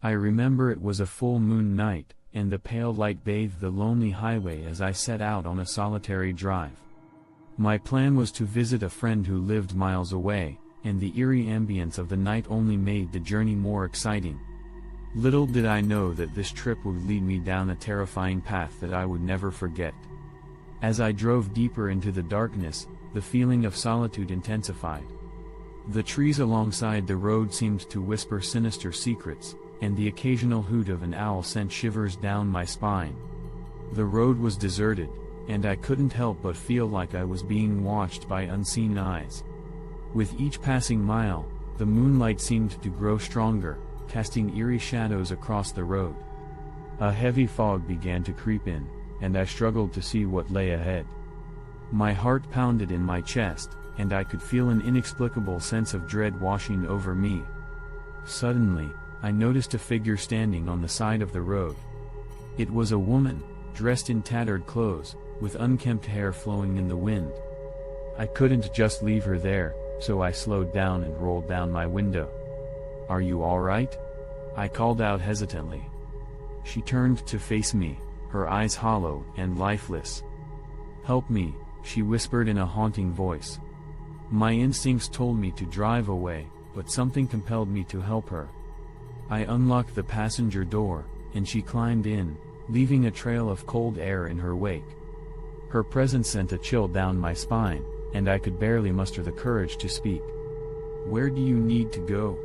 I remember it was a full moon night, and the pale light bathed the lonely highway as I set out on a solitary drive. My plan was to visit a friend who lived miles away, and the eerie ambience of the night only made the journey more exciting. Little did I know that this trip would lead me down a terrifying path that I would never forget. As I drove deeper into the darkness, the feeling of solitude intensified. The trees alongside the road seemed to whisper sinister secrets, and the occasional hoot of an owl sent shivers down my spine. The road was deserted, and I couldn't help but feel like I was being watched by unseen eyes. With each passing mile, the moonlight seemed to grow stronger, casting eerie shadows across the road. A heavy fog began to creep in, and I struggled to see what lay ahead. My heart pounded in my chest, and I could feel an inexplicable sense of dread washing over me. Suddenly, I noticed a figure standing on the side of the road. It was a woman, dressed in tattered clothes, with unkempt hair flowing in the wind. I couldn't just leave her there, so I slowed down and rolled down my window. "Are you all right?" I called out hesitantly. She turned to face me, her eyes hollow and lifeless. "Help me," she whispered in a haunting voice. My instincts told me to drive away, but something compelled me to help her. I unlocked the passenger door, and she climbed in, leaving a trail of cold air in her wake. Her presence sent a chill down my spine, and I could barely muster the courage to speak. "Where do you need to go?"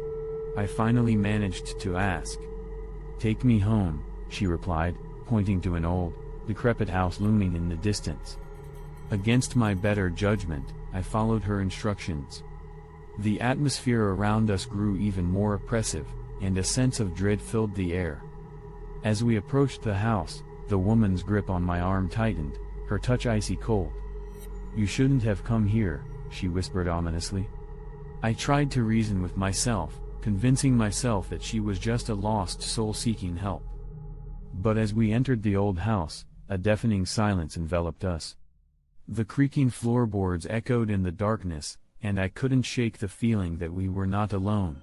I finally managed to ask. "Take me home," she replied, pointing to an old, decrepit house looming in the distance. Against my better judgment, I followed her instructions. The atmosphere around us grew even more oppressive, and a sense of dread filled the air. As we approached the house, the woman's grip on my arm tightened, her touch icy cold. "You shouldn't have come here," she whispered ominously. I tried to reason with myself, convincing myself that she was just a lost soul seeking help. But as we entered the old house, a deafening silence enveloped us. The creaking floorboards echoed in the darkness, and I couldn't shake the feeling that we were not alone.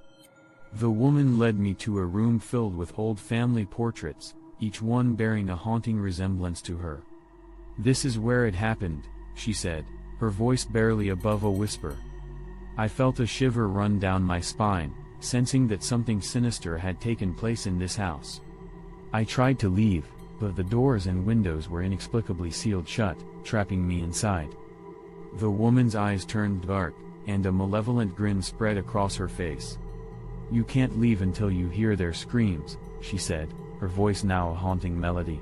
The woman led me to a room filled with old family portraits, each one bearing a haunting resemblance to her. "This is where it happened," she said, her voice barely above a whisper. I felt a shiver run down my spine, sensing that something sinister had taken place in this house. I tried to leave, but the doors and windows were inexplicably sealed shut, trapping me inside. The woman's eyes turned dark, and a malevolent grin spread across her face. "You can't leave until you hear their screams," she said, her voice now a haunting melody.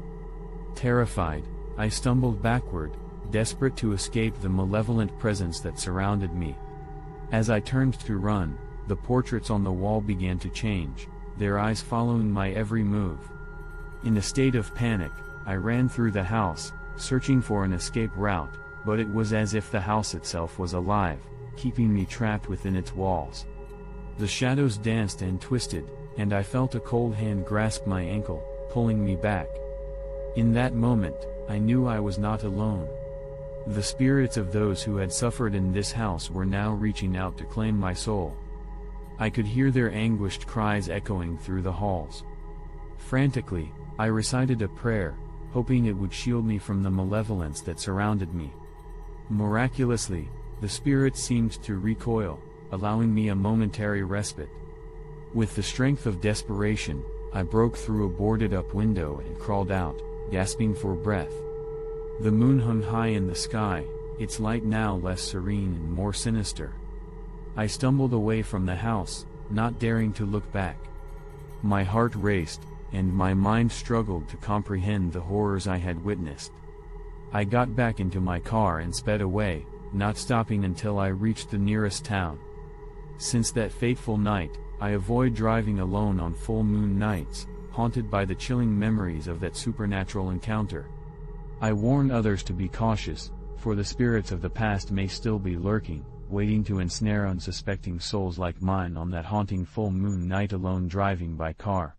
Terrified, I stumbled backward, desperate to escape the malevolent presence that surrounded me. As I turned to run, the portraits on the wall began to change, their eyes following my every move. In a state of panic, I ran through the house, searching for an escape route, but it was as if the house itself was alive, keeping me trapped within its walls. The shadows danced and twisted, and I felt a cold hand grasp my ankle, pulling me back. In that moment, I knew I was not alone. The spirits of those who had suffered in this house were now reaching out to claim my soul. I could hear their anguished cries echoing through the halls. Frantically, I recited a prayer, hoping it would shield me from the malevolence that surrounded me. Miraculously, the spirits seemed to recoil, allowing me a momentary respite. With the strength of desperation, I broke through a boarded-up window and crawled out, gasping for breath. The moon hung high in the sky, its light now less serene and more sinister. I stumbled away from the house, not daring to look back. My heart raced, and my mind struggled to comprehend the horrors I had witnessed. I got back into my car and sped away, not stopping until I reached the nearest town. Since that fateful night, I avoid driving alone on full moon nights, haunted by the chilling memories of that supernatural encounter. I warn others to be cautious, for the spirits of the past may still be lurking, waiting to ensnare unsuspecting souls like mine on that haunting full moon night alone driving by car.